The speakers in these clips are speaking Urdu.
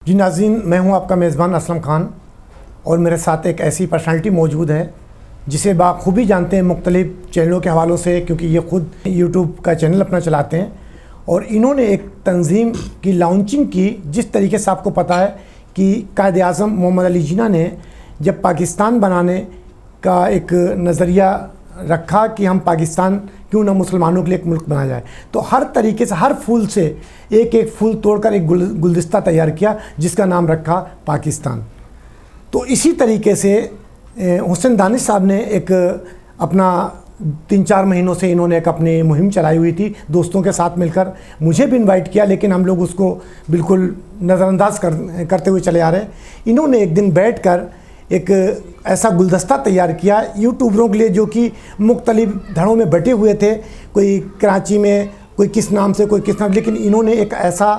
جی ناظرین، میں ہوں آپ کا میزبان اسلم خان، اور میرے ساتھ ایک ایسی پرسنالٹی موجود ہے جسے بخوبی جانتے ہیں مختلف چینلوں کے حوالوں سے، کیونکہ یہ خود یوٹیوب کا چینل اپنا چلاتے ہیں، اور انہوں نے ایک تنظیم کی لانچنگ کی جس طریقے سے آپ کو پتہ ہے کہ قائد اعظم محمد علی جناح نے جب پاکستان بنانے کا ایک نظریہ رکھا کہ ہم پاکستان کیوں نہ مسلمانوں کے لیے ایک ملک بنا جائے، تو ہر طریقے سے ہر پھول سے ایک پھول توڑ کر ایک گلدستہ تیار کیا جس کا نام رکھا پاکستان۔ تو اسی طریقے سے حسین دانش صاحب نے ایک اپنا 3-4 مہینوں سے انہوں نے ایک اپنی مہم چلائی ہوئی تھی دوستوں کے ساتھ مل کر، مجھے بھی انوائٹ کیا لیکن ہم لوگ اس کو بالکل نظر انداز کرتے ہوئے چلے آ رہے ہیں۔ انہوں نے ایک دن بیٹھ کر ایک ایسا گلدستہ تیار کیا یوٹیوبروں کے لیے جو کہ مختلف دھڑوں میں بٹے ہوئے تھے، کوئی کراچی میں، کوئی کس نام سے، کوئی کس نام، لیکن انہوں نے ایک ایسا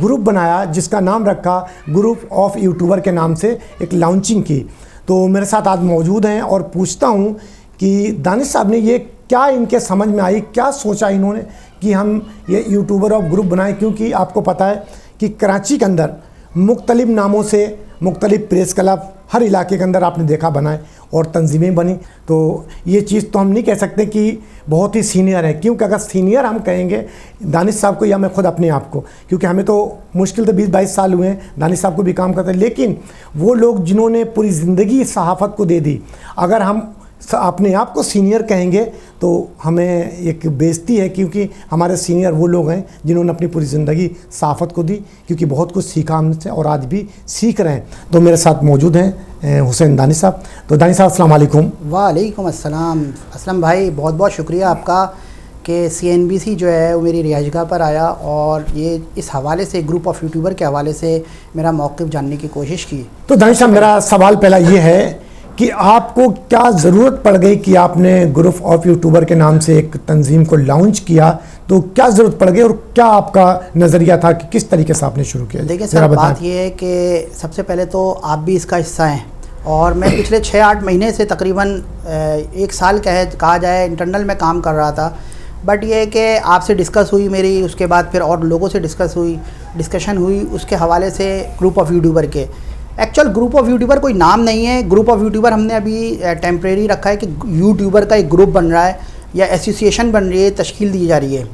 گروپ بنایا جس کا نام رکھا گروپ آف یوٹیوبر کے نام سے ایک لانچنگ کی۔ تو میرے ساتھ آج موجود ہیں اور پوچھتا ہوں کہ دانش صاحب نے یہ کیا ان کے سمجھ میں آئی، کیا سوچا انہوں نے کہ ہم یہ یوٹیوبر آف گروپ بنائیں، کیونکہ آپ کو پتہ ہے کہ کراچی کے اندر مختلف ناموں سے مختلف پریس کلب ہر علاقے کے اندر آپ نے دیکھا بنائے اور تنظیمیں بنی، تو یہ چیز تو ہم نہیں کہہ سکتے کہ بہت ہی سینئر ہے، کیونکہ اگر سینئر ہم کہیں گے دانش صاحب کو یا میں خود اپنے آپ کو، کیونکہ ہمیں تو مشکل تو 20-22 سال ہوئے ہیں، دانش صاحب کو بھی کام کرتے ہیں، لیکن وہ لوگ جنہوں نے پوری زندگی صحافت کو دے دی، اگر ہم اپنے آپ کو سینئر کہیں گے تو ہمیں ایک بےعزتی ہے، کیونکہ ہمارے سینئر وہ لوگ ہیں جنہوں نے اپنی پوری زندگی صحافت کو دی، کیونکہ بہت کچھ سیکھا ہم سے اور آج بھی سیکھ رہے ہیں۔ تو میرے ساتھ موجود ہیں حسین دانش صاحب۔ تو دانش صاحب السلام علیکم۔ وعلیکم السلام اسلم بھائی، بہت بہت شکریہ آپ کا کہ CNBC جو ہے وہ میری رہائش گاہ پر آیا اور یہ اس حوالے سے گروپ آف یوٹیوبر کے حوالے سے میرا موقف جاننے کی کوشش کی۔ تو دانش صاحب میرا سوال پہلا یہ ہے کہ آپ کو کیا ضرورت پڑ گئی کہ آپ نے گروپ آف یوٹیوبر کے نام سے ایک تنظیم کو لانچ کیا، تو کیا ضرورت پڑ گئی اور کیا آپ کا نظریہ تھا کہ کس طریقے سے آپ نے شروع کیا؟ دیکھیں سر، بات یہ ہے کہ سب سے پہلے تو آپ بھی اس کا حصہ ہیں، اور میں پچھلے 6-8 مہینے سے تقریباً 1 سال کہا جائے انٹرنل میں کام کر رہا تھا، بٹ یہ ہے کہ آپ سے ڈسکس ہوئی میری، اس کے بعد پھر اور لوگوں سے ڈسکشن ہوئی اس کے حوالے سے گروپ آف یوٹیوبر کے۔ ایکچوئل گروپ آف یوٹیوبر کوئی نام نہیں ہے، گروپ آف یوٹیوبر ہم نے ابھی ٹیمپریری رکھا ہے کہ یوٹیوبر کا ایک گروپ بن رہا ہے یا ایسوسیشن بن رہی ہے، تشکیل دی جا رہی ہے۔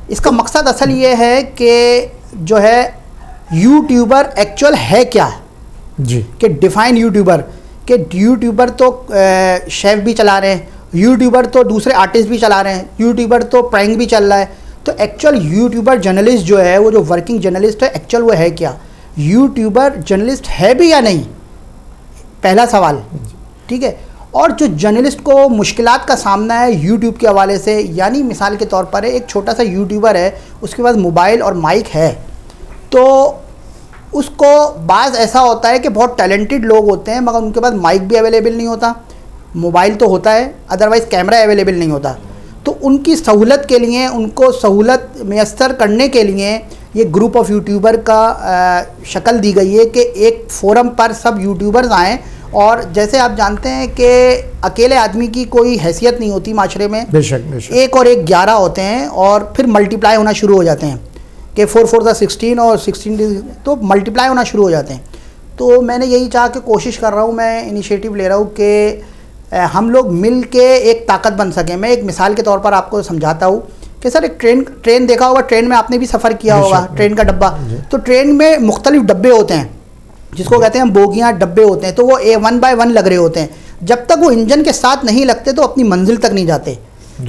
اس کا مقصد اصل یہ ہے کہ جو ہے یوٹیوبر ایکچوئل ہے کیا جی، کہ ڈیفائن یوٹیوبر، کہ یوٹیوبر تو شیف بھی چلا رہے ہیں، یوٹیوبر تو دوسرے آرٹسٹ بھی چلا رہے ہیں، یوٹیوبر تو پرینک بھی چل رہا ہے، تو ایکچوئل یوٹیوبر جرنلسٹ جو ہے وہ جو ورکنگ جرنلسٹ ہے ایکچوئل وہ ہے کیا، یوٹیوبر جرنلسٹ ہے بھی یا نہیں، پہلا سوال، ٹھیک ہے۔ اور جو جرنلسٹ کو مشکلات کا سامنا ہے یوٹیوب کے حوالے سے، یعنی مثال کے طور پر ایک چھوٹا سا یوٹیوبر ہے، اس کے پاس موبائل اور مائک ہے، تو اس کو بعض ایسا ہوتا ہے کہ بہت ٹیلنٹڈ لوگ ہوتے ہیں مگر ان کے پاس مائک بھی اویلیبل نہیں ہوتا، موبائل تو ہوتا ہے ادروائز کیمرہ اویلیبل نہیں ہوتا، تو ان کی سہولت کے لیے، ان کو سہولت میسر کرنے کے لیے یہ گروپ آف یوٹیوبر کا شکل دی گئی ہے کہ ایک فورم پر سب یوٹیوبرز آئیں، اور جیسے آپ جانتے ہیں کہ اکیلے آدمی کی کوئی حیثیت نہیں ہوتی معاشرے میں، بے شک بے شک، 1 اور 1 11 ہوتے ہیں اور پھر ملٹیپلائی ہونا شروع ہو جاتے ہیں کہ 4 4 16 اور 16 تو ملٹیپلائی ہونا شروع ہو جاتے ہیں۔ تو میں نے یہی چاہا کہ کوشش کر رہا ہوں، میں انیشیٹو لے رہا ہوں کہ ہم لوگ مل کے ایک طاقت بن سکیں۔ میں ایک مثال کے طور پر آپ کو سمجھاتا ہوں کہ سر ایک ٹرین دیکھا ہوگا، ٹرین میں آپ نے بھی سفر کیا ہوگا، ٹرین کا ڈبہ، تو ٹرین میں مختلف ڈبے ہوتے ہیں جس کو کہتے ہیں بوگیاں، ڈبے ہوتے ہیں، تو وہ 1 by 1 لگ رہے ہوتے ہیں، جب تک وہ انجن کے ساتھ نہیں لگتے تو اپنی منزل تک نہیں جاتے۔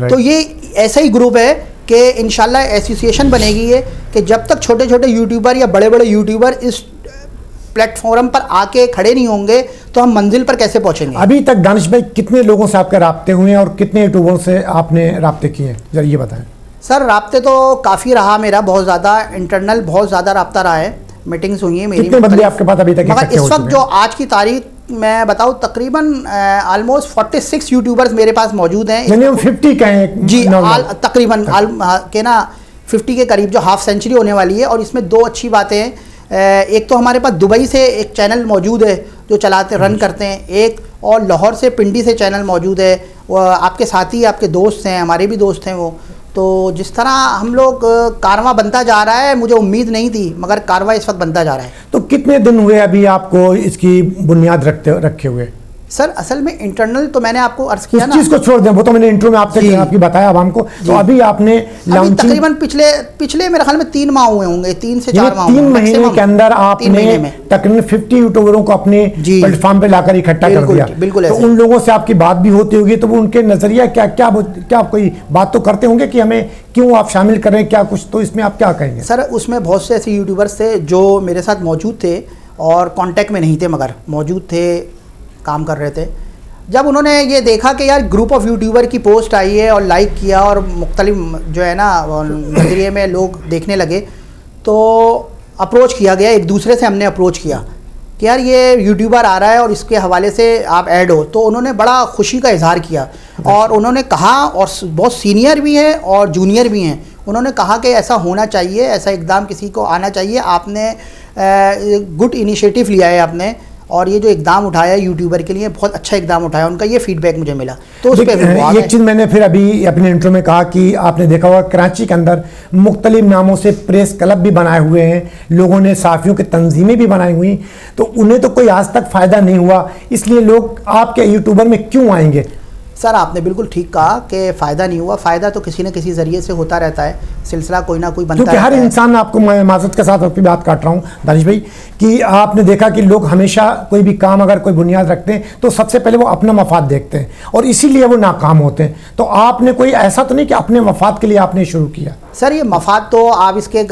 تو یہ ایسا ہی گروپ ہے کہ انشاءاللہ ایسوسیشن بنے گی ہے کہ جب تک چھوٹے چھوٹے یوٹیوبر یا بڑے بڑے یوٹیوبر اس پلیٹ فارم پر آ کے کھڑے نہیں ہوں گے تو ہم منزل پر کیسے پہنچیں گے۔ ابھی تک دانش بھائی کتنے لوگوں سے آپ کے رابطے ہوئے ہیں اور کتنے یوٹیوبروں سے آپ نے رابطے کیے ہیں، ذرا یہ بتائیں۔ سر رابطے تو کافی رہا میرا، بہت زیادہ انٹرنل بہت زیادہ رابطہ رہا ہے، میٹنگز ہوئی ہیں میری، کتنے بندے آپ کے پاس ابھی تک مگر اس وقت جو آج کی تاریخ میں بتاؤں تقریباً آلموسٹ 46 یوٹیوبرز میرے پاس موجود ہیں، یعنی ہم 50 کہیں جی تقریباً کہ نا 50 کے قریب جو ہاف سینچری ہونے والی ہے۔ اور اس میں 2 اچھی باتیں ہیں، ایک تو ہمارے پاس دبئی سے ایک چینل موجود ہے جو چلاتے رن کرتے ہیں، ایک اور لاہور سے پنڈی سے چینل موجود ہے، وہ آپ کے ساتھی آپ کے دوست ہیں، ہمارے بھی دوست ہیں وہ، تو جس طرح ہم لوگ کارواں بنتا جا رہا ہے، مجھے امید نہیں تھی مگر کارواں اس وقت بنتا جا رہا ہے. تو کتنے دن ہوئے ابھی آپ کو اس کی بنیاد رکھے ہوئے؟ سر اصل میں انٹرنل تو میں نے آپ کو عرض کیا نا، اس چیز کو چھوڑ دیں، وہ تو میں نے انٹرو میں آپ سے آپ کی بتایا عوام کو. تو ابھی آپ نے تقریباً پچھلے میرے خیال میں 3 ماہ ہوئے ہوں گے، 3 سے 4 ماہ. 3 مہینے کے اندر آپ نے تقریباً 50 یوٹیوبروں کو اپنے پلیٹ فارم پہ لا کر اکٹھا کر دیا. تو ان لوگوں سے آپ کی بات بھی ہوتی ہوگی، تو وہ ان کے نظریہ کیا کوئی بات تو کرتے ہوں گے کہ ہمیں کیوں آپ شامل کریں، کیا کچھ، تو اس میں آپ کیا کہیں گے؟ سر اس میں بہت سے ایسے یوٹیوبرس تھے جو میرے ساتھ موجود تھے اور کانٹیکٹ میں نہیں تھے مگر موجود تھے، کام کر رہے تھے. جب انہوں نے یہ دیکھا کہ یار گروپ آف یوٹیوبر کی پوسٹ آئی ہے اور لائک کیا اور مختلف جو ہے نا نظریے میں لوگ دیکھنے لگے، تو اپروچ کیا گیا، ایک دوسرے سے ہم نے اپروچ کیا کہ یار یہ یوٹیوبر آ رہا ہے اور اس کے حوالے سے آپ ایڈ ہو. تو انہوں نے بڑا خوشی کا اظہار کیا اور انہوں نے کہا، اور بہت سینئر بھی ہیں اور جونیئر بھی ہیں، انہوں نے کہا کہ ایسا ہونا چاہیے، ایسا اقدام کسی کو آنا چاہیے. آپ نے گڈ انیشیٹو لیا ہے آپ نے، اور یہ جو اقدام اٹھایا ہے یوٹیوبر کے لیے بہت اچھا اقدام اٹھایا. ان کا یہ فیڈ بیک مجھے ملا. تو اس پہ ایک چیز میں نے پھر ابھی اپنے انٹرو میں کہا کہ آپ نے دیکھا ہوگا کراچی کے اندر مختلف ناموں سے پریس کلب بھی بنائے ہوئے ہیں، لوگوں نے صحافیوں کی تنظیمیں بھی بنائی ہوئی، تو انہیں تو کوئی آج تک فائدہ نہیں ہوا. اس لیے لوگ آپ کے یوٹیوبر میں کیوں آئیں گے؟ سر آپ نے بالکل ٹھیک کہا کہ فائدہ نہیں ہوا. فائدہ تو کسی نہ کسی ذریعے سے ہوتا رہتا ہے، سلسلہ کوئی نہ کوئی بنتا رہتا ہے. کیونکہ ہر انسان، آپ کو میں معذرت کے ساتھ اپنی بات کاٹ رہا ہوں دانش بھائی، کہ آپ نے دیکھا کہ لوگ ہمیشہ کوئی بھی کام اگر کوئی بنیاد رکھتے ہیں تو سب سے پہلے وہ اپنا مفاد دیکھتے ہیں اور اسی لیے وہ ناکام ہوتے ہیں. تو آپ نے کوئی ایسا تو نہیں کہ اپنے مفاد کے لیے آپ نے شروع کیا؟ سر یہ مفاد تو آپ اس کے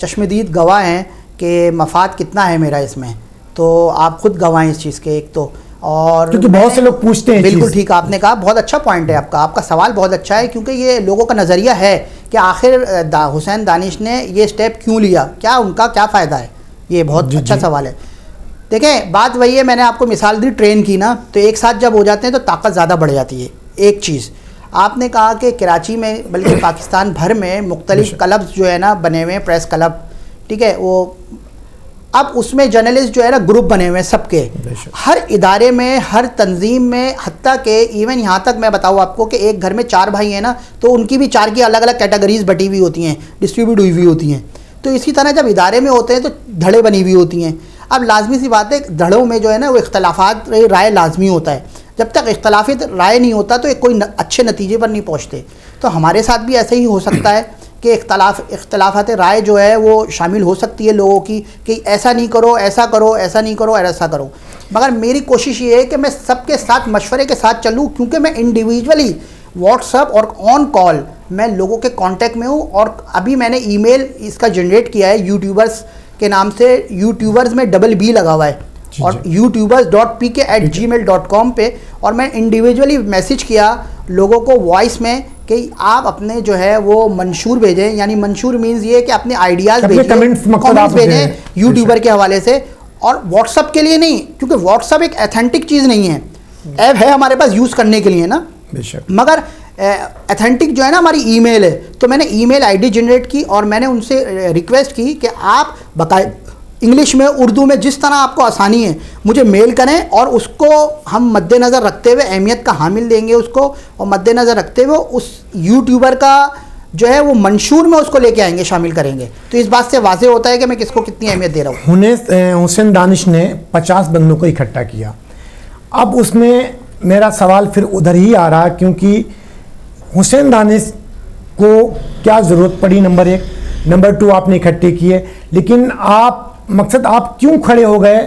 چشمدید گواہ ہیں کہ مفاد کتنا ہے میرا اس میں، تو آپ خود گواہ ہیں اس چیز کے. ایک تو اور کیونکہ بہت سے لوگ پوچھتے ہیں. بالکل ٹھیک آپ نے کہا، بہت اچھا پوائنٹ ہے آپ کا سوال بہت اچھا ہے، کیونکہ یہ لوگوں کا نظریہ ہے کہ آخر حسین دانش نے یہ سٹیپ کیوں لیا، کیا ان کا کیا فائدہ ہے. یہ بہت اچھا سوال ہے. دیکھیں بات وہی ہے، میں نے آپ کو مثال دی ٹرین کی نا، تو ایک ساتھ جب ہو جاتے ہیں تو طاقت زیادہ بڑھ جاتی ہے. ایک چیز آپ نے کہا کہ کراچی میں بلکہ پاکستان بھر میں مختلف کلبز جو ہے نا بنے ہوئے ہیں، پریس کلب، ٹھیک ہے، وہ اب اس میں جرنلسٹ جو ہے نا گروپ بنے ہوئے ہیں سب کے، ہر ادارے میں، ہر تنظیم میں، حتیٰ کہ ایون یہاں تک میں بتاؤں آپ کو کہ ایک گھر میں 4 بھائی ہیں نا، تو ان کی بھی 4 کی الگ الگ کیٹیگریز بٹی ہوئی ہوتی ہیں، ڈسٹریبیوٹ ہوئی ہوتی ہیں. تو اسی طرح جب ادارے میں ہوتے ہیں تو دھڑے بنی ہوئی ہوتی ہیں. اب لازمی سی بات ہے دھڑوں میں جو ہے نا وہ اختلافات رائے لازمی ہوتا ہے. جب تک اختلافی رائے نہیں ہوتا تو کوئی اچھے نتیجے پر نہیں پہنچتے. تو ہمارے ساتھ بھی ایسے ہی ہو سکتا ہے کہ اختلافات رائے جو ہے وہ شامل ہو سکتی ہے لوگوں کی کہ ایسا نہیں کرو، ایسا کرو، ایسا نہیں کرو، ایسا کرو. مگر میری کوشش یہ ہے کہ میں سب کے ساتھ مشورے کے ساتھ چلوں، کیونکہ میں انڈیویجولی واٹس ایپ اور آن کال میں لوگوں کے کانٹیکٹ میں ہوں. اور ابھی میں نے ای میل اس کا جنریٹ کیا ہے یوٹیوبرس کے نام سے، یوٹیوبرز میں ڈبل لگا ہوا ہے اور youtubers.pk@gmail.com پہ، اور میں انڈیویجولی میسیج کیا لوگوں کو وائس میں کہ آپ اپنے جو ہے وہ منشور بھیجیں. یعنی منشور مینز یہ کہ اپنے آئیڈیاز کمنٹس بھیجیں یوٹیوبر کے حوالے سے، اور واٹس ایپ کے لیے نہیں، کیونکہ واٹس ایپ ایک ایتھینٹک چیز نہیں ہے. ایپ ہے ہمارے پاس یوز کرنے کے لیے نا، مگر ایتھینٹک جو ہے نا ہماری ای میل ہے. تو میں نے ای میل آئی ڈی جنریٹ کی اور میں نے ان سے ریکویسٹ کی کہ آپ انگلش میں، اردو میں، جس طرح آپ کو آسانی ہے مجھے میل کریں، اور اس کو ہم مد نظر رکھتے ہوئے اہمیت کا حامل دیں گے اس کو، اور مد نظر رکھتے ہوئے اس یوٹیوبر کا جو ہے وہ منشور میں اس کو لے کے آئیں گے، شامل کریں گے. تو اس بات سے واضح ہوتا ہے کہ میں کس کو کتنی اہمیت دے رہا ہوں. حسین دانش نے 50 بندوں کو اکٹھا کیا. اب اس میں میرا سوال پھر ادھر ہی آ رہا، کیونکہ حسین دانش کو کیا ضرورت پڑی، نمبر 1. نمبر 2 آپ نے اکٹھے کیے، لیکن مقصد آپ کیوں کھڑے ہو گئے؟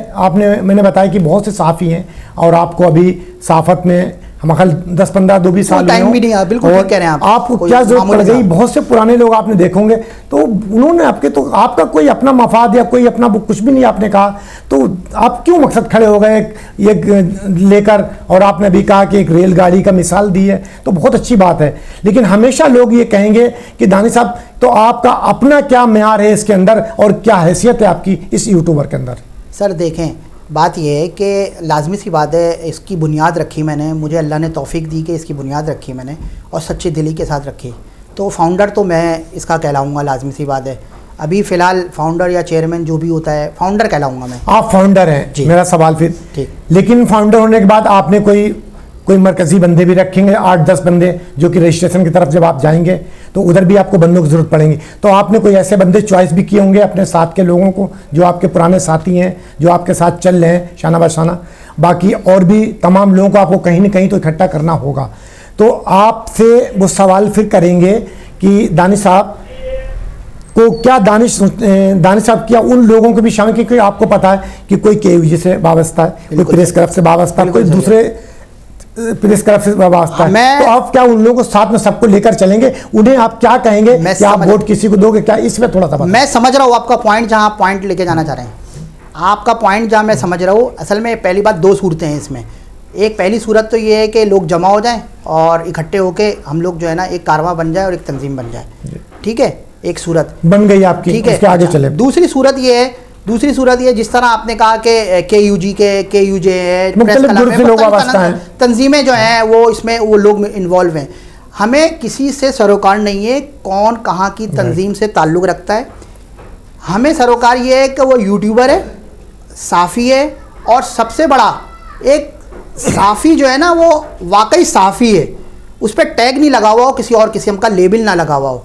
میں نے بتایا کہ بہت سے صحافی ہیں اور آپ کو ابھی صحافت میں ہم خیال 10-15 سال ٹائم بھی نہیں ہے. بالکل ٹھیک کہہ رہے ہیں آپ کو کیا ضرورت پڑ گئی؟ بہت سے پرانے لوگ آپ نے دیکھو گے تو انہوں نے آپ کا کوئی اپنا مفاد یا کوئی اپنا کچھ بھی نہیں آپ نے کہا، تو آپ کیوں مقصد کھڑے ہو گئے یہ لے کر؟ اور آپ نے بھی کہا کہ ایک ریل گاڑی کا مثال دی ہے، تو بہت اچھی بات ہے. لیکن ہمیشہ لوگ یہ کہیں گے کہ دانش صاحب تو آپ کا اپنا کیا معیار ہے اس کے اندر اور کیا حیثیت ہے آپ کی اس یوٹیوبر کے اندر؟ سر دیکھیں بات یہ ہے کہ لازمی سی بات ہے، اس کی بنیاد رکھی میں نے، مجھے اللہ نے توفیق دی کہ اس کی بنیاد رکھی میں نے اور سچی دلی کے ساتھ رکھی. تو فاؤنڈر تو میں اس کا کہلاؤں گا، لازمی سی بات ہے. ابھی فی الحال فاؤنڈر یا چیئرمین جو بھی ہوتا ہے فاؤنڈر کہلاؤں گا میں. آپ فاؤنڈر ہیں جی. میرا سوال پھر ٹھیک، لیکن فاؤنڈر ہونے کے بعد آپ نے کوئی مرکزی بندے بھی رکھیں گے، 8-10 بندے جو کہ رجسٹریشن کی طرف جب آپ جائیں گے تو ادھر بھی آپ کو بندوں کی ضرورت پڑیں گی. تو آپ نے کوئی ایسے بندے چوائس بھی کیے ہوں گے اپنے ساتھ کے لوگوں کو جو آپ کے پرانے ساتھی ہیں, جو آپ کے ساتھ چل رہے ہیں شانہ بہ شانہ. باقی اور بھی تمام لوگوں کو آپ کو کہیں نہ کہیں تو اکٹھا کرنا ہوگا. تو آپ سے وہ سوال پھر کریں گے کہ دانش صاحب کو کیا دانش صاحب کیا ان لوگوں کو بھی شامل, کیونکہ آپ کو پتا ہے کہ کوئی KUG سے وابستہ ہے, کوئی پریس کلب سے وابستہ ہے, کوئی دوسرے پریس کلب سے وابستہ ہے. تو آپ کیا ان لوگوں کو ساتھ میں سب کو لے کر چلیں گے؟ انہیں آپ کیا کہیں گے کہ آپ ووٹ کسی کو دو گے؟ کیا اس میں تھوڑا سا میں سمجھ رہا ہوں آپ کا پوائنٹ, جہاں آپ پوائنٹ لے کے جانا چاہ رہے ہیں. آپ کا پوائنٹ جہاں میں سمجھ رہا ہوں, اصل میں پہلی بات 2 صورتیں ہیں اس میں. ایک پہلی صورت تو یہ ہے کہ لوگ جمع ہو جائیں اور اکٹھے ہو کے ہم لوگ جو ہے نا ایک کارواں بن جائے اور ایک تنظیم بن جائے. ٹھیک ہے, ایک صورت بن گئی آپ کی, ٹھیک ہے, اس کے آگے چلے. دوسری صورت یہ ہے جس طرح آپ نے کہا کہ KUG کے KUJ تنظیمیں جو ہیں وہ اس میں وہ لوگ انوالو ہیں. ہمیں کسی سے سروکار نہیں ہے کون کہاں کی تنظیم سے تعلق رکھتا ہے. ہمیں سروکار یہ ہے کہ وہ یوٹیوبر ہے, صحافی ہے, اور سب سے بڑا ایک صحافی جو ہے نا وہ واقعی صحافی ہے, اس پہ ٹیگ نہیں لگا ہوا ہو, کسی اور قسم کا لیبل نہ لگا ہوا ہو.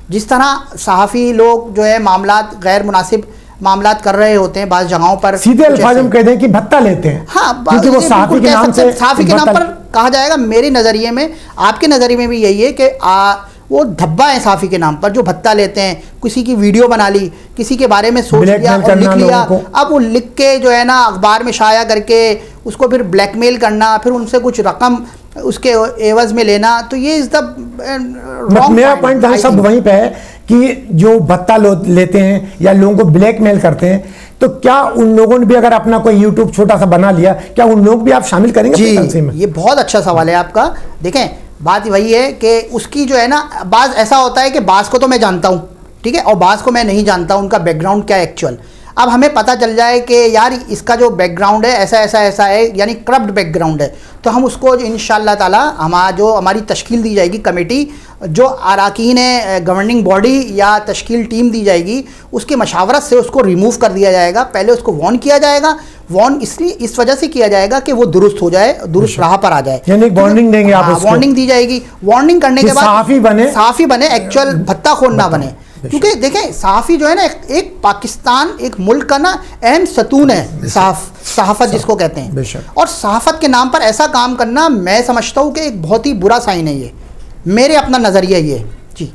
جس طرح صحافی لوگ جو ہے معاملات غیر مناسب معاملات کر رہے ہوتے ہیں بعض جگہوں پر, سیدھے الفاظ میں کہہ دیں کہ بھتہ لیتے ہیں. ہاں, کیونکہ وہ صحافی کے نام سے, صحافی کے نام پر کہا جائے گا. میرے نظریے میں, آپ کے نظریے میں بھی یہی ہے کہ وہ دھبا ہے صحافی کے نام پر, جو بھتہ لیتے ہیں. کسی کی ویڈیو بنا لی, کسی کے بارے میں سوچ لیا اور لکھ لیا, اب وہ لکھ کے جو ہے نا اخبار میں شائع کر کے اس کو پھر بلیک میل کرنا, پھر ان سے کچھ رقم اس کے عوض میں لینا. تو یہ از دا میرا پوائنٹ سب وہیں پہ ہے کہ جو بھتہ لیتے ہیں یا لوگوں کو بلیک میل کرتے ہیں, تو کیا ان لوگوں نے بھی اگر اپنا کوئی یوٹیوب چھوٹا سا بنا لیا, کیا ان لوگ بھی آپ شامل کریں گے؟ جی, یہ بہت اچھا سوال ہے آپ کا. دیکھیں بات وہی ہے کہ اس کی جو ہے نا, بعض ایسا ہوتا ہے کہ بعض کو تو میں جانتا ہوں, ٹھیک ہے, اور بعض کو میں نہیں جانتا ہوں ان کا بیک گراؤنڈ کیا ہے ایکچوئل. اب ہمیں پتہ چل جائے کہ یار اس کا جو بیک گراؤنڈ ہے ایسا ہے, یعنی کرپٹ بیک گراؤنڈ ہے, تو ہم اس کو انشاءاللہ تعالی ہماری تشکیل دی جائے گی کمیٹی, جو اراکین گورننگ باڈی یا تشکیل ٹیم دی جائے گی, اس کی مشاورت سے اس کو ریموو کر دیا جائے گا. پہلے اس کو وارن کیا جائے گا, وارن اس وجہ سے کیا جائے گا کہ وہ درست ہو جائے, درست راہ پر آ جائے. یعنی وارننگ دیں گے آپ, وارننگ دی جائے گی. وارننگ کرنے کے بعد صحافی بنے, ایکچوئل بھتہ خور نہ بنے. کیونکہ دیکھیں صحافی جو ہے نا ایک پاکستان, ایک ملک کا نا اہم ستون ہے صحافت جس کو کہتے ہیں. اور صحافت کے نام پر ایسا کام کرنا میں سمجھتا ہوں کہ ایک بہت ہی برا سائن ہے. یہ میرے اپنا نظریہ یہ ہے. جی,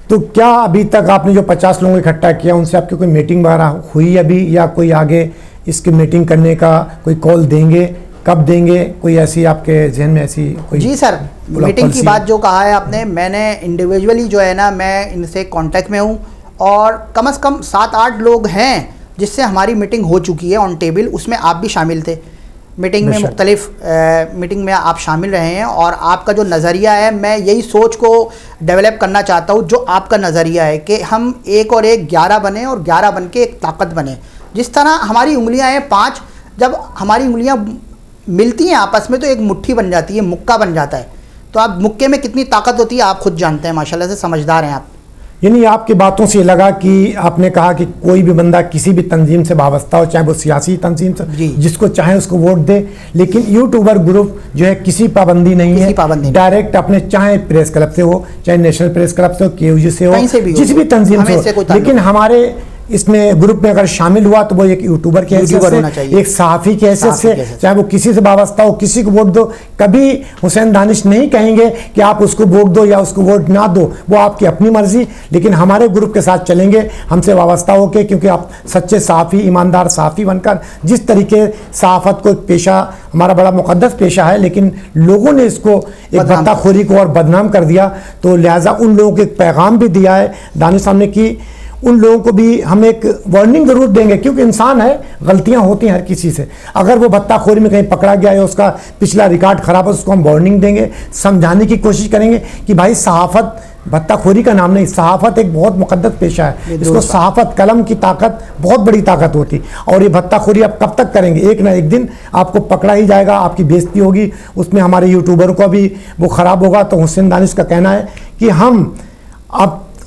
تو کیا ابھی تک آپ نے جو 50 لوگوں کو اکٹھا کیا ان سے آپ کی کوئی میٹنگ وغیرہ ہوئی ابھی, یا کوئی آگے اس کی میٹنگ کرنے کا کوئی کال دیں گے؟ کب دیں گے؟ کوئی ایسی آپ کے ذہن میں ایسی کوئی؟ جی سر, میٹنگ کی بات جو کہا ہے آپ نے, میں نے انڈیویجولی جو ہے نا میں ان سے کانٹیکٹ میں ہوں, اور کم از کم 7-8 لوگ ہیں جس سے ہماری میٹنگ ہو چکی ہے آن ٹیبل. اس میں آپ بھی شامل تھے میٹنگ میں, مختلف میٹنگ میں آپ شامل رہے ہیں. اور آپ کا جو نظریہ ہے, میں یہی سوچ کو ڈیولپ کرنا چاہتا ہوں جو آپ کا نظریہ ہے کہ ہم 1 اور 1 11 بنیں, اور 11 بن کے ایک طاقت بنے. جس طرح ہماری انگلیاں ہیں 5, جب ہماری انگلیاں ملتی ہیں آپس میں تو ایک مٹھی بن جاتی ہے, مکہ بن جاتا ہے. تو آپ مکے میں کتنی طاقت ہوتی ہے آپ خود جانتے ہیں, ماشاءاللہ سے سمجھدار ہیں آپ. یعنی آپ کی باتوں سے یہ لگا کہ آپ نے کہا کہ کوئی بھی بندہ کسی بھی تنظیم سے وابستہ ہو, چاہے وہ سیاسی تنظیم سے, جس کو چاہے اس کو ووٹ دے, لیکن یوٹیوبر گروپ جو ہے کسی پابندی نہیں ہے, ڈائریکٹ اپنے چاہے پریس کلب سے ہو, چاہے نیشنل پریس کلب سے ہو, KUG سے ہو, جس بھی تنظیم سے ہو, لیکن ہمارے اس میں گروپ میں اگر شامل ہوا تو وہ ایک یوٹیوبر کی حیثیت سے, ایک صحافی کی حیثیت سے, چاہے وہ کسی سے وابستہ ہو, کسی کو ووٹ دو. کبھی حسین دانش نہیں کہیں گے کہ آپ اس کو ووٹ دو یا اس کو ووٹ نہ دو, وہ آپ کی اپنی مرضی, لیکن ہمارے گروپ کے ساتھ چلیں گے ہم سے وابستہ ہو کے, کیونکہ آپ سچے صحافی, ایماندار صحافی بن کر, جس طریقے صحافت کو ایک پیشہ, ہمارا بڑا مقدس پیشہ ہے, لیکن لوگوں نے اس کو ایک بھتہ خوری کو اور بدنام کر دیا, تو لہٰذا ان لوگوں کو ایک پیغام بھی دیا ہے دانش صاحب نے کہ ان لوگوں کو بھی ہم ایک وارننگ ضرور دیں گے, کیونکہ انسان ہے, غلطیاں ہوتی ہیں ہر کسی سے. اگر وہ بھتہ خوری میں کہیں پکڑا گیا ہے, اس کا پچھلا ریکارڈ خراب ہے, اس کو ہم وارننگ دیں گے, سمجھانے کی کوشش کریں گے کہ بھائی صحافت بھتہ خوری کا نام نہیں, صحافت ایک بہت مقدس پیشہ ہے. اس کو صحافت, قلم کی طاقت بہت بڑی طاقت ہوتی, اور یہ بھتہ خوری آپ کب تک کریں گے؟ ایک نہ ایک دن آپ کو پکڑا ہی جائے گا, آپ کی بےزتی ہوگی, اس میں ہمارے یوٹیوبر کو بھی وہ خراب ہوگا. تو حسین دانش کا کہنا ہے کہ ہم اب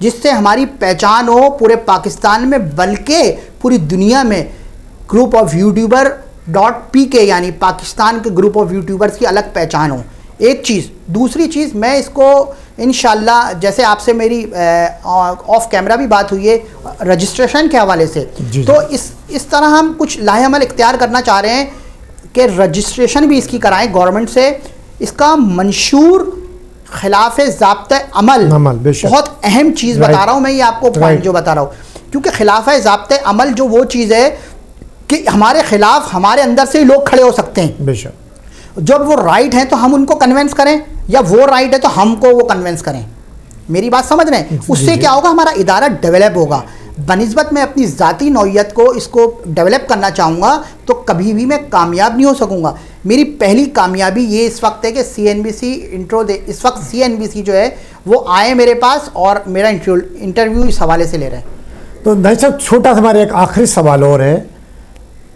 جس سے ہماری پہچان ہو پورے پاکستان میں بلکہ پوری دنیا میں. گروپ آف یوٹیوبر .pk یعنی پاکستان کے گروپ آف یوٹیوبرز کی الگ پہچان ہو. ایک چیز. دوسری چیز میں اس کو انشاءاللہ جیسے آپ سے میری آف کیمرہ بھی بات ہوئی ہے رجسٹریشن کے حوالے سے, تو اس طرح ہم کچھ لاہ عمل اختیار کرنا چاہ رہے ہیں کہ رجسٹریشن بھی اس کی کرائیں گورنمنٹ سے. اس کا منشور خلاف ضابطۂ عمل بہت اہم چیز بتا رہا ہوں میں, یہ آپ کو پوائنٹ جو بتا رہا ہوں, کیونکہ خلاف ضابطۂ عمل جو وہ چیز ہے کہ ہمارے خلاف ہمارے اندر سے ہی لوگ کھڑے ہو سکتے ہیں. جب وہ رائٹ ہیں تو ہم ان کو کنونس کریں, یا وہ رائٹ ہے تو ہم کو وہ کنونس کریں. میری بات سمجھ رہے ہیں؟ اس سے کیا ہوگا, ہمارا ادارہ ڈیولپ ہوگا. بنسبت میں اپنی ذاتی نوعیت کو اس کو ڈیولپ کرنا چاہوں گا تو کبھی بھی میں کامیاب نہیں ہو سکوں گا. میری پہلی کامیابی یہ اس وقت ہے کہ CNBC انٹرو دے, اس وقت CNBC جو ہے وہ آئے میرے پاس اور میرا انٹرویو اس حوالے سے لے رہے ہیں. تو دانش صاحب چھوٹا سا ہمارا ایک آخری سوال اور ہے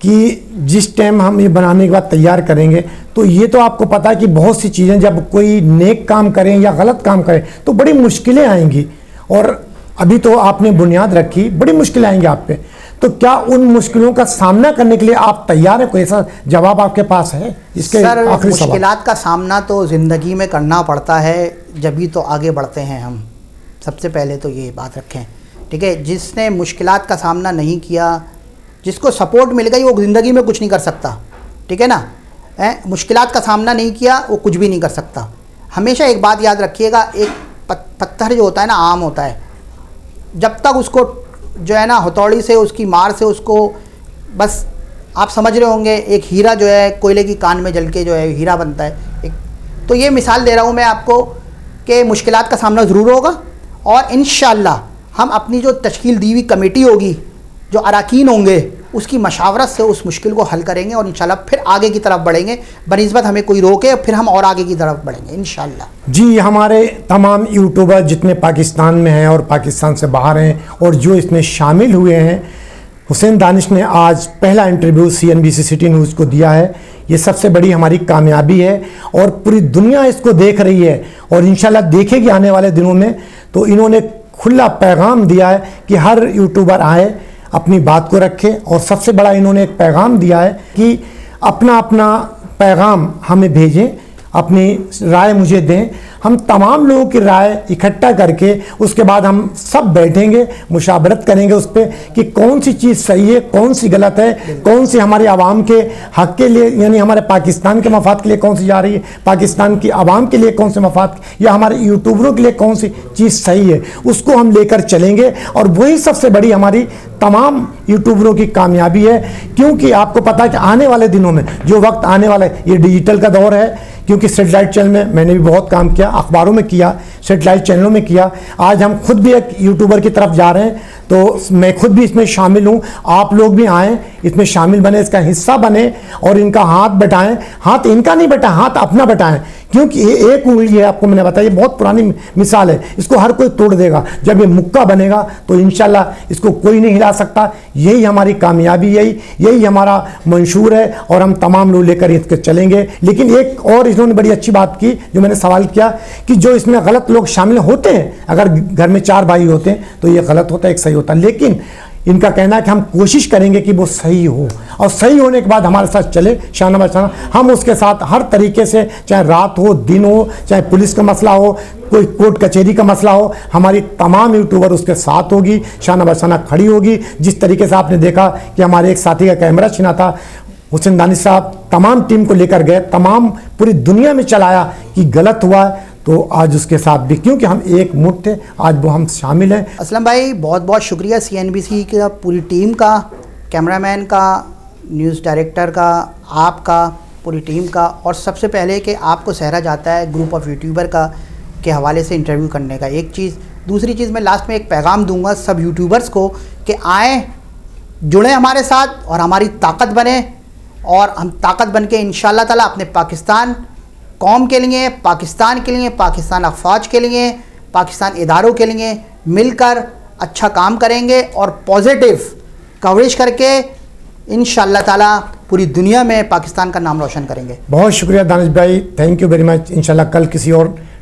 کہ جس ٹائم ہم یہ بنانے کے بعد تیار کریں گے تو یہ تو آپ کو پتہ ہے کہ بہت سی چیزیں جب کوئی نیک کام کریں یا غلط کام کریں تو بڑی مشکلیں آئیں گی, اور ابھی تو آپ نے بنیاد رکھی, بڑی مشکلیں آئیں گی آپ پہ. تو کیا ان مشکلوں کا سامنا کرنے کے لیے آپ تیار ہیں؟ کوئی ایسا جواب آپ کے پاس ہے اس کے آخری سوال؟ مشکلات کا سامنا تو زندگی میں کرنا پڑتا ہے, جبھی تو آگے بڑھتے ہیں ہم. سب سے پہلے تو یہ بات رکھیں, ٹھیک ہے. جس نے مشکلات کا سامنا نہیں کیا, جس کو سپورٹ مل گئی, وہ زندگی میں کچھ نہیں کر سکتا, ٹھیک ہے نا. مشکلات کا سامنا نہیں کیا وہ کچھ بھی نہیں کر سکتا. ہمیشہ ایک بات یاد رکھیے گا, ایک پتھر جو ہوتا ہے نا عام ہوتا ہے, جب تک اس کو جو ہے نا ہتھوڑی سے اس کی مار سے اس کو بس آپ سمجھ رہے ہوں گے, ایک ہیرا جو ہے کوئلے کی کان میں جل کے جو ہے ہیرا بنتا ہے. تو یہ مثال دے رہا ہوں میں آپ کو کہ مشکلات کا سامنا ضرور ہوگا, اور انشاءاللہ ہم اپنی جو تشکیل دی ہوئی کمیٹی ہوگی, جو اراکین ہوں گے, اس کی مشاورت سے اس مشکل کو حل کریں گے, اور انشاءاللہ پھر آگے کی طرف بڑھیں گے. بنسبت ہمیں کوئی روکے پھر ہم اور آگے کی طرف بڑھیں گے انشاءاللہ. جی, ہمارے تمام یوٹیوبر جتنے پاکستان میں ہیں اور پاکستان سے باہر ہیں اور جو اس میں شامل ہوئے ہیں, حسین دانش نے آج پہلا انٹرویو CNBC سٹی نیوز کو دیا ہے. یہ سب سے بڑی ہماری کامیابی ہے, اور پوری دنیا اس کو دیکھ رہی ہے اور انشاءاللہ دیکھے گی آنے والے دنوں میں. تو انہوں نے کھلا پیغام دیا ہے کہ ہر یوٹیوبر آئے, اپنی بات کو رکھے, اور سب سے بڑا انہوں نے ایک پیغام دیا ہے کہ اپنا پیغام ہمیں بھیجیں, اپنی رائے مجھے دیں. ہم تمام لوگوں کی رائے اکٹھا کر کے اس کے بعد ہم سب بیٹھیں گے, مشاورت کریں گے اس پہ کہ کون سی چیز صحیح ہے, کون سی غلط ہے, کون سی ہمارے عوام کے حق کے لیے یعنی ہمارے پاکستان کے مفاد کے لیے کون سی جا رہی ہے, پاکستان کی عوام کے لیے کون سے مفاد, یا ہمارے یوٹیوبروں کے لیے کون سی چیز صحیح ہے. اس کو ہم لے کر چلیں گے, اور وہی سب سے بڑی ہماری تمام یوٹیوبروں کی کامیابی ہے. کیونکہ آپ کو پتا ہے کہ آنے والے دنوں میں جو وقت آنے والا ہے یہ ڈیجیٹل کا دور ہے, کیونکہ سیٹلائٹ چینل میں نے بھی بہت کام کیا, اخباروں میں کیا, سیٹلائٹ چینلوں میں کیا. آج ہم خود بھی ایک یوٹیوبر کی طرف جا رہے ہیں, تو میں خود بھی اس میں شامل ہوں. آپ لوگ بھی آئیں, اس میں شامل بنیں, اس کا حصہ بنیں, اور ان کا ہاتھ بٹائیں. ہاتھ ان کا نہیں بٹائیں, ہاتھ اپنا بٹائیں, کیونکہ یہ ایک انگلی ہے, آپ کو میں نے بتایا, یہ بہت پرانی مثال ہے, اس کو ہر کوئی توڑ دے گا. جب یہ مکہ بنے گا تو انشاءاللہ اس کو کوئی نہیں ہلا سکتا. یہی ہماری کامیابی, یہی ہمارا منشور ہے, اور ہم تمام لوگ لے کر اس کے چلیں گے. لیکن ایک اور انہوں نے بڑی اچھی بات کی جو میں نے سوال کیا کہ جو اس میں غلط لوگ شامل ہوتے ہیں, اگر گھر میں 4 بھائی ہوتے ہیں تو یہ غلط ہوتا ہے, ایک صحیح ہوتا ہے. لیکن ان کا کہنا ہے کہ ہم کوشش کریں گے کہ وہ صحیح ہو, اور صحیح ہونے کے بعد ہمارے ساتھ چلے شانہ بشانہ. ہم اس کے ساتھ ہر طریقے سے, چاہے رات ہو, دن ہو, چاہے پولیس کا مسئلہ ہو, کوئی کورٹ کچہری کا مسئلہ ہو, ہماری تمام یوٹیوبر اس کے ساتھ ہوگی, شانہ بشانہ کھڑی ہوگی. جس طریقے سے آپ نے دیکھا کہ ہمارے ایک ساتھی کا کیمرہ چھنا تھا, حسین دانش صاحب تمام ٹیم کو لے کر گئے, تمام پوری دنیا میں چلایا کہ غلط ہوا ہے, تو آج اس کے ساتھ بھی کیونکہ ہم ایک مٹھ تھے, آج وہ ہم شامل ہیں. اسلم بھائی بہت بہت شکریہ CNBC کی پوری ٹیم کا, کیمرہ مین کا, نیوز ڈائریکٹر کا, آپ کا, پوری ٹیم کا, اور سب سے پہلے کہ آپ کو سہرا جاتا ہے گروپ آف یوٹیوبر کا کے حوالے سے انٹرویو کرنے کا. ایک چیز. دوسری چیز, میں لاسٹ میں ایک پیغام دوں گا سب یوٹیوبرز کو کہ آئیں, جڑیں ہمارے ساتھ, اور ہماری طاقت بنیں, اور ہم طاقت بن کے انشاءاللہ تعالیٰ اپنے پاکستان قوم کے لیے, پاکستان کے لیے, پاکستان افواج کے لیے, پاکستان اداروں کے لیے مل کر اچھا کام کریں گے, اور پازیٹیو کوریج کر کے انشاءاللہ تعالیٰ پوری دنیا میں پاکستان کا نام روشن کریں گے. بہت شکریہ دانش بھائی, تھینک یو ویری مچ. انشاءاللہ کل کسی اور